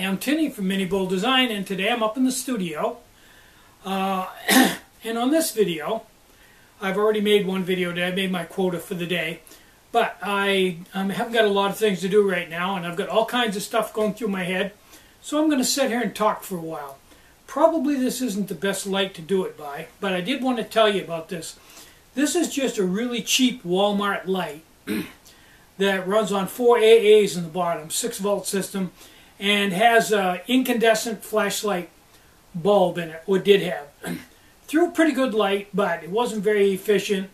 I'm Tinny from Mini Bull Design, and today I'm up in the studio. And on this video, I've already made one video today. I made my quota for the day. But I haven't got a lot of things to do right now, and I've got all kinds of stuff going through my head. So I'm going to sit here and talk for a while. Probably this isn't the best light to do it by, but I did want to tell you about this. This is just a really cheap Walmart light that runs on 4 AAs in the bottom, 6-volt system, and has an incandescent flashlight bulb in it, or did have. Threw a pretty good light, but it wasn't very efficient.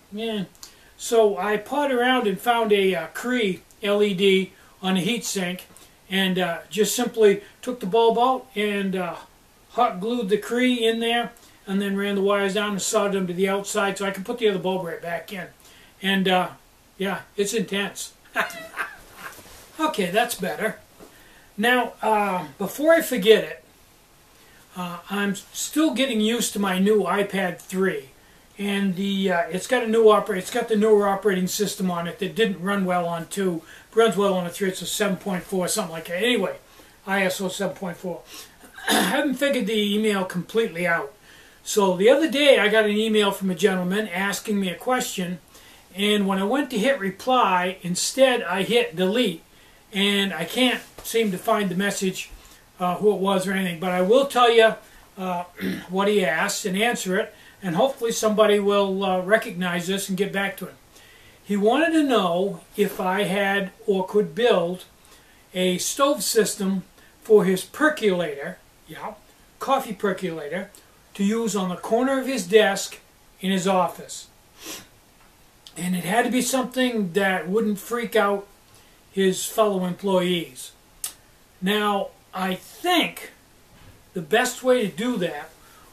So I pawed around and found a Cree LED on a heatsink, and just simply took the bulb out and hot glued the Cree in there, and then ran the wires down and soldered them to the outside so I could put the other bulb right back in. And yeah, it's intense. Okay, that's better. Now, before I forget it, I'm still getting used to my new iPad 3, and it's got the newer operating system on it that didn't run well on 2. It runs well on a 3. It's a 7.4, something like that. Anyway, ISO 7.4. I haven't figured the email completely out. So the other day I got an email from a gentleman asking me a question, and when I went to hit reply, instead I hit delete, and I can't seem to find the message, who it was or anything, but I will tell you what he asked and answer it, and hopefully somebody will recognize this and get back to him. He wanted to know if I had or could build a stove system for his percolator, coffee percolator, to use on the corner of his desk in his office. And it had to be something that wouldn't freak out his fellow employees. Now, I think the best way to do that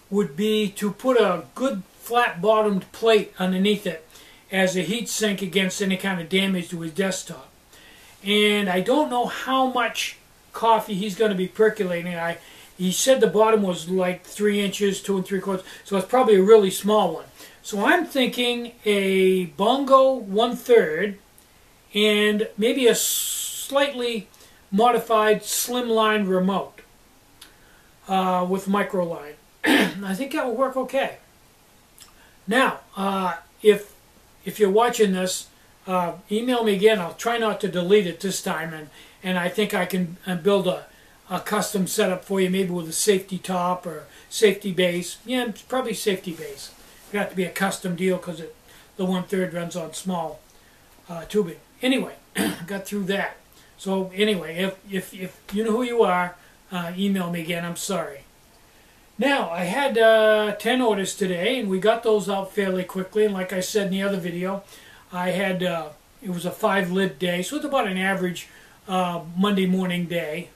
would be to put a good flat-bottomed plate underneath it as a heat sink against any kind of damage to his desktop. And I don't know how much coffee he's going to be percolating. He said the bottom was like 3 inches, 2 3/4, so it's probably a really small one. So I'm thinking a Bongo 1/3 and maybe a slightly modified slimline remote with microline. I think that will work okay. Now, if you're watching this, email me again. I'll try not to delete it this time, and I think I can build a custom setup for you, maybe with a safety top or safety base. Yeah, it's probably safety base. It got to be a custom deal because the 1/3 runs on small tubing. Anyway, got through that. So anyway, if you know who you are, email me again. I'm sorry. Now, I had 10 orders today, and we got those out fairly quickly. And like I said in the other video, I had it was a 5-lid day, so it's about an average Monday morning day.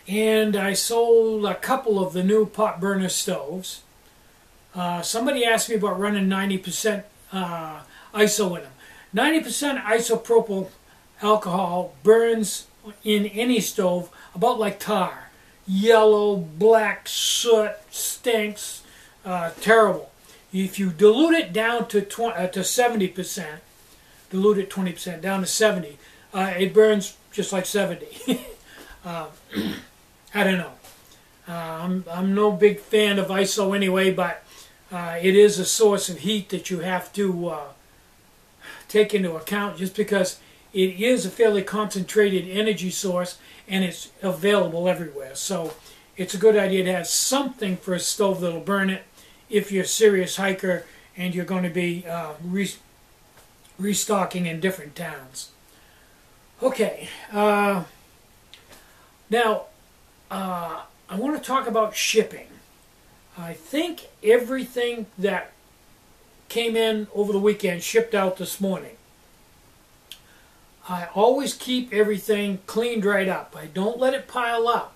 And I sold a couple of the new pot burner stoves. Somebody asked me about running 90% ISO in them. 90% isopropyl alcohol burns in any stove about like tar. Yellow, black, soot, stinks, terrible. If you dilute it down to 70%, dilute it 20% down to 70, it burns just like 70. I don't know. I'm no big fan of ISO anyway, but it is a source of heat that you have to take into account, just because it is a fairly concentrated energy source and it's available everywhere. So it's a good idea to have something for a stove that'll burn it if you're a serious hiker and you're going to be restocking in different towns. Okay, now I want to talk about shipping. I think everything that came in over the weekend shipped out this morning. I always keep everything cleaned right up. I don't let it pile up.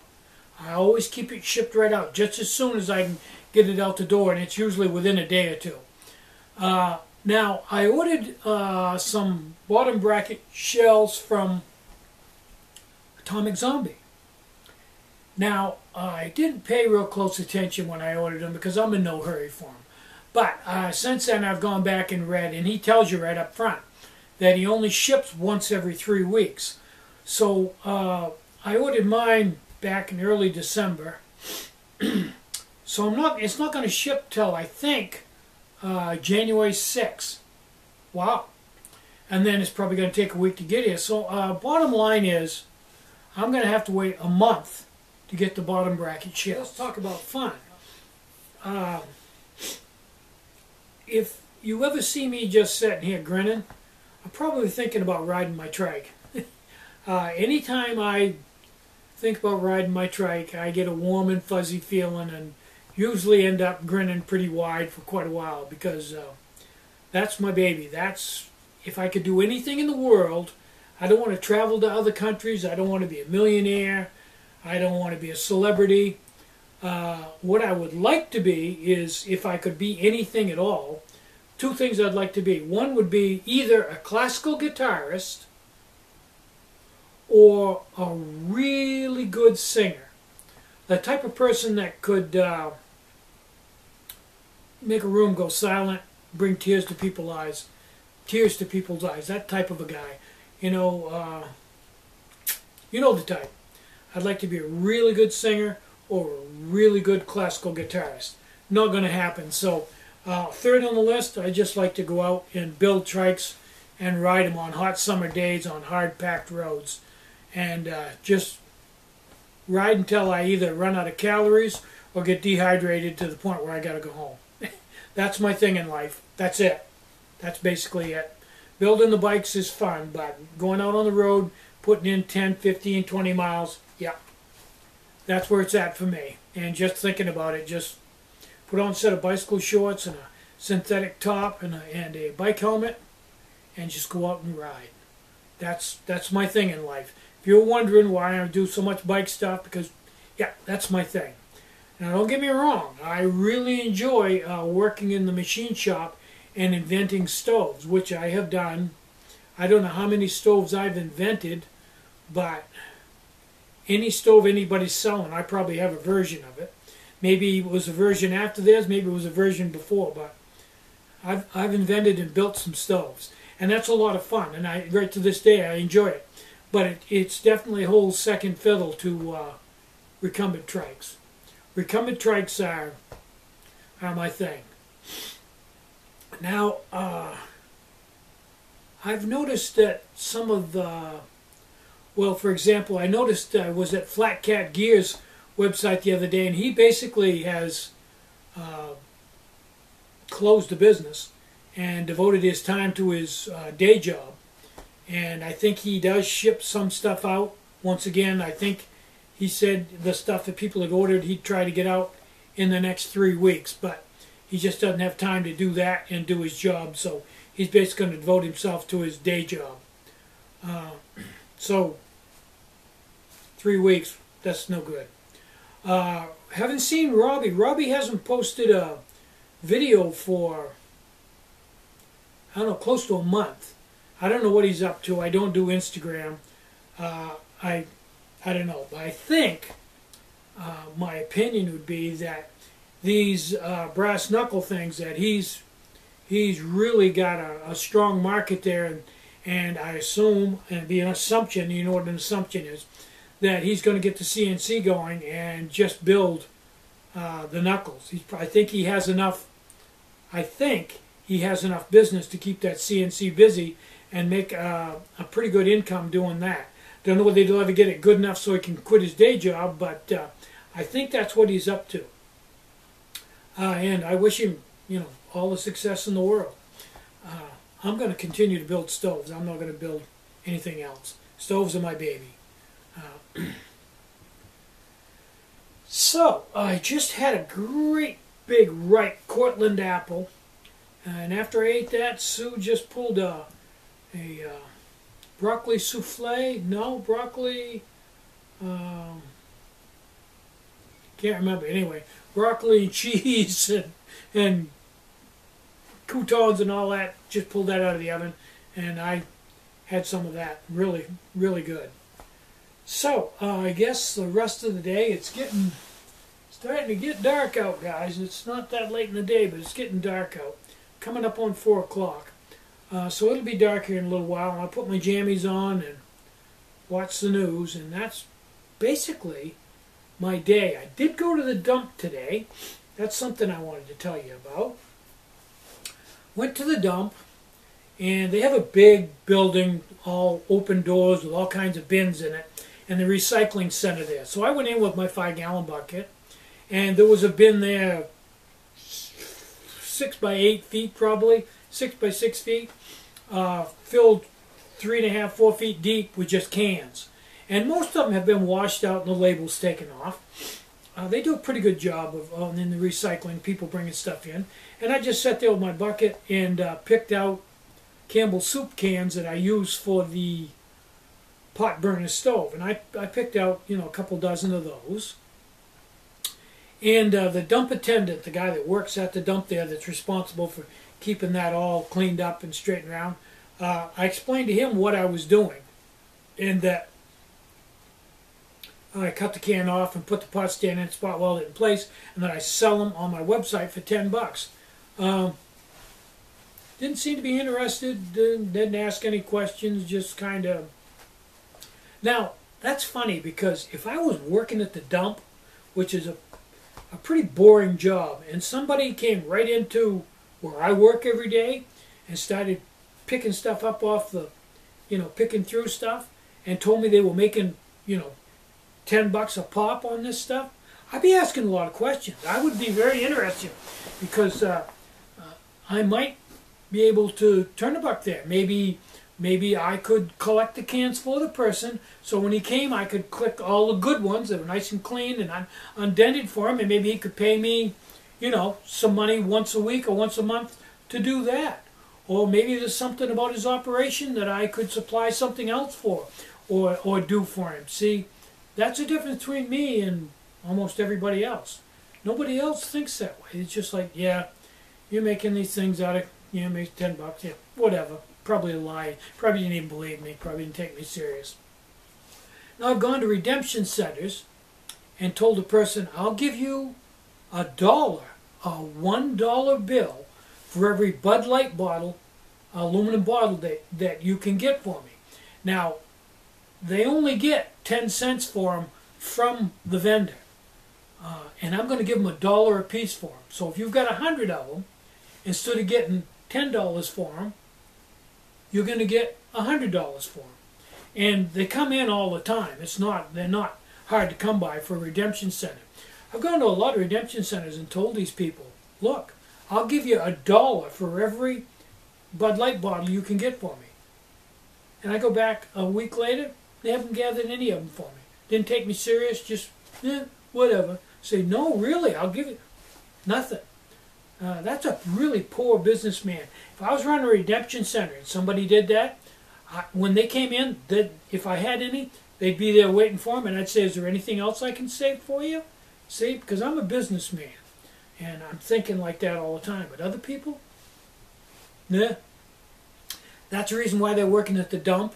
I always keep it shipped right out just as soon as I can get it out the door, and it's usually within a day or two. Now, I ordered some bottom bracket shells from Atomic Zombie. Now, I didn't pay real close attention when I ordered them because I'm in no hurry for them. But since then I've gone back and read, and he tells you right up front that he only ships once every 3 weeks. So I ordered mine back in early December, so it's not going to ship till I think January 6th. Wow. And then it's probably going to take a week to get here. So bottom line is, I'm going to have to wait a month to get the bottom bracket shipped. Let's talk about fun. If you ever see me just sitting here grinning, I'm probably thinking about riding my trike. Anytime I think about riding my trike, I get a warm and fuzzy feeling and usually end up grinning pretty wide for quite a while because that's my baby. If I could do anything in the world, I don't want to travel to other countries. I don't want to be a millionaire. I don't want to be a celebrity. What I would like to be is, if I could be anything at all, two things I'd like to be. One would be either a classical guitarist or a really good singer. The type of person that could make a room go silent, bring tears to people's eyes. That type of a guy. You know the type. I'd like to be a really good singer or a really good classical guitarist. Not going to happen. So third on the list, I just like to go out and build trikes and ride them on hot summer days on hard packed roads. And just ride until I either run out of calories or get dehydrated to the point where I got to go home. That's my thing in life. That's it. That's basically it. Building the bikes is fun, but going out on the road, putting in 10, 15, 20 miles, yeah, that's where it's at for me. And just thinking about it, just put on a set of bicycle shorts and a synthetic top and a bike helmet and just go out and ride. That's my thing in life. If you're wondering why I do so much bike stuff, because, yeah, that's my thing. Now, don't get me wrong. I really enjoy working in the machine shop and inventing stoves, which I have done. I don't know how many stoves I've invented, but any stove anybody's selling, I probably have a version of it. Maybe it was a version after theirs, maybe it was a version before, but I've invented and built some stoves. And that's a lot of fun, and right to this day I enjoy it. But it's definitely a whole second fiddle to recumbent trikes. Recumbent trikes are my thing. Now, I've noticed that some of the, well, for example, I noticed I was at Flat Cat Gear's website the other day, and he basically has closed the business and devoted his time to his day job. And I think he does ship some stuff out. Once again, I think he said the stuff that people had ordered he'd try to get out in the next 3 weeks, but he just doesn't have time to do that and do his job, so he's basically going to devote himself to his day job. So 3 weeks, that's no good. Haven't seen Robbie. Robbie hasn't posted a video for, I don't know, close to a month. I don't know what he's up to. I don't do Instagram. I don't know. But I think my opinion would be that these brass knuckle things, that he's really got a strong market there, and I assume, and be an assumption, you know what an assumption is, that he's going to get the CNC going and just build the knuckles. I think he has enough. I think he has enough business to keep that CNC busy and make a pretty good income doing that. Don't know whether he'll ever get it good enough so he can quit his day job, but I think that's what he's up to. And I wish him, all the success in the world. I'm going to continue to build stoves. I'm not going to build anything else. Stoves are my baby. So, I just had a great big ripe Cortland apple. And after I ate that, Sue just pulled a broccoli souffle. No, broccoli... can't remember. Anyway, broccoli, cheese, and croutons and all that. Just pulled that out of the oven, and I had some of that. Really, really good. So, I guess the rest of the day, it's starting to get dark out, guys. It's not that late in the day, but it's getting dark out. Coming up on 4 o'clock. So it'll be dark here in a little while, and I'll put my jammies on and watch the news, and that's basically my day. I did go to the dump today. That's something I wanted to tell you about. Went to the dump, and they have a big building, all open doors with all kinds of bins in it, and the recycling center there. So I went in with my 5-gallon bucket, and there was a bin there 6 by 8 feet probably, 6 by 6 feet, filled 3.5, 4 feet deep with just cans. And most of them have been washed out and the labels taken off. They do a pretty good job of in the recycling, people bringing stuff in. And I just sat there with my bucket and picked out Campbell soup cans that I use for the pot burner stove. And I picked out, a couple dozen of those. And the dump attendant, the guy that works at the dump there that's responsible for keeping that all cleaned up and straightened around, I explained to him what I was doing. And that I cut the can off and put the pot stand in, spot weld it in place, and then I sell them on my website for $10. Didn't seem to be interested, didn't ask any questions, just kind of... Now, that's funny, because if I was working at the dump, which is a pretty boring job, and somebody came right into where I work every day and started picking stuff up off the, picking through stuff, and told me they were making, $10 a pop on this stuff, I'd be asking a lot of questions. I would be very interested, because I might be able to turn a buck there. Maybe I could collect the cans for the person, so when he came I could click all the good ones that were nice and clean and undented for him, and maybe he could pay me, some money once a week or once a month to do that. Or maybe there's something about his operation that I could supply something else for, or do for him. See, that's the difference between me and almost everybody else. Nobody else thinks that way. It's just like, yeah, you're making these things out of, make $10, yeah, whatever. Probably a lie. Probably didn't even believe me. Probably didn't take me serious. Now I've gone to redemption centers and told the person, I'll give you $1, a $1 bill for every Bud Light bottle, aluminum bottle that you can get for me. Now, they only get 10 cents for them from the vendor. And I'm going to give them $1 a piece for them. So if you've got 100 of them, instead of getting $10 for them, you're going to get $100 for them. And they come in all the time. They're not hard to come by for a redemption center. I've gone to a lot of redemption centers and told these people, look, I'll give you $1 for every Bud Light bottle you can get for me. And I go back a week later, they haven't gathered any of them for me. Didn't take me serious, just, whatever. Say, no, really, I'll give you nothing. That's a really poor businessman. If I was running a redemption center and somebody did that, when they came in, if I had any, they'd be there waiting for them, and I'd say, is there anything else I can save for you? See, because I'm a businessman, and I'm thinking like that all the time. But other people, nah. That's the reason why they're working at the dump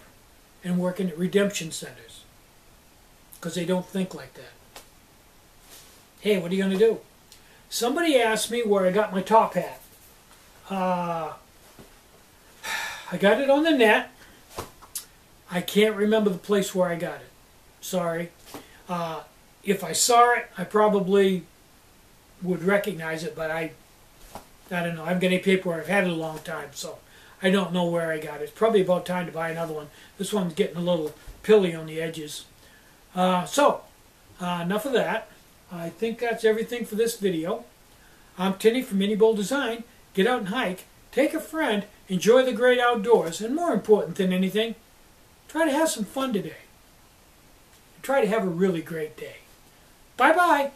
and working at redemption centers, because they don't think like that. Hey, what are you going to do? Somebody asked me where I got my top hat. I got it on the net. I can't remember the place where I got it. Sorry. If I saw it, I probably would recognize it, but I don't know. I haven't got any paperwork. I've had it a long time, so I don't know where I got it. It's probably about time to buy another one. This one's getting a little pilly on the edges. Enough of that. I think that's everything for this video. I'm Tinny from Mini Bowl Design. Get out and hike, take a friend, enjoy the great outdoors, and more important than anything, try to have some fun today. And try to have a really great day. Bye-bye.